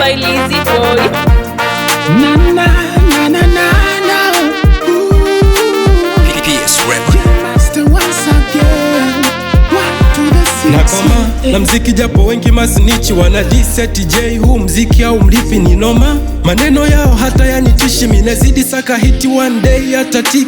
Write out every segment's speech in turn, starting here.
by Lizzy Boy. Na na na na na na. PS Record. Once again. What to the Na kama na mziki japo wengi masnichi wanadisi ati J huu mziki au mlipi ni noma. Maneno yao hata yanitishi, minazidi saka hiti one day hata tiki.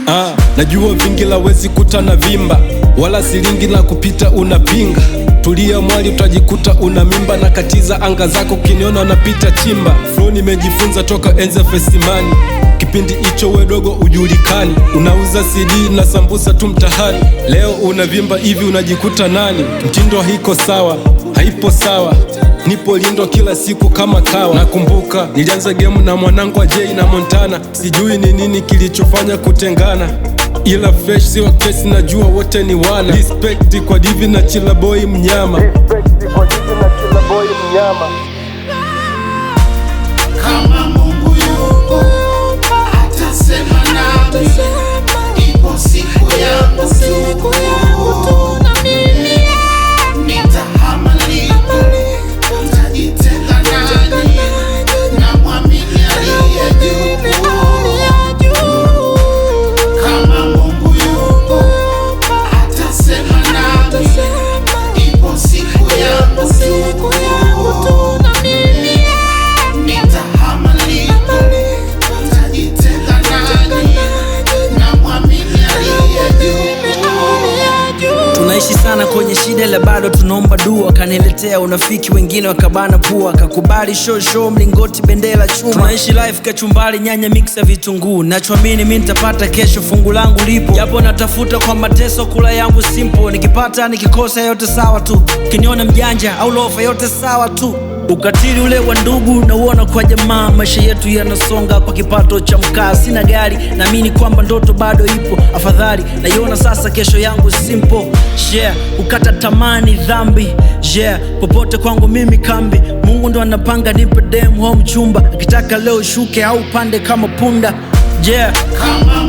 Najua vingi la wezi kutana vimba, wala silingi la kupita unapinga. Tulia mwali utajikuta una mimba, na katiza anga zako kiniona napita chimba. Flow nimejifunza toka enza fesimani, kipindi icho wedogo ujulikani. Unauza CD na sambusa tu mtahani, leo unavimba hivi unajikuta nani? Mtindo hiko sawa, haipo sawa. Nipo lindo kila siku kama kawa. Nakumbuka nilianza game na mwanangu wa Jay na Montana, sijui ni nini kilichofanya kutengana, ila fresh sio kesi, najua wote ni wana. Respect kwa Divi na Chilla Boy mnyama. Kama Mungu yupo atasema nami, ipo siku yangu tu, na mimi nitahama lipo, nitajitenga nani, na mwamini aliye juu. Kama Mungu yupo atasema nami, ipo siku yangu tu, na mimi nitahama lipo, nitajitenga nani, na mwamini aliye juu. Tunaishi sana kwenye shida la bado tunaomba dua. Kaniletea unafiki wengine wakabana pua, kakubali show mlingoti bendera chuma. Tunaishi life kachumbali nyanya mix ya vitunguu. Nachoamini mimi nitapata kesho, fungu langu lipo, japo natafuta kwa mateso, kula yangu simple. Nikipata nikikosa yote sawa tu, kiniona mjanja au lofa yote sawa tu. Ukatili ule wa ndugu na uona kwa jamaa, maisha yetu yanasonga kwa kipato cha mkaa. Sina gari, naamini kwamba ndoto bado ipo, afadhali naiona sasa kesho yangu simple. Ukata tamani dhambi, popote kwangu mimi kambi. Mungu ndo anapanga nipe dem home chumba, akitaka leo shuke au pande kama punda. Kama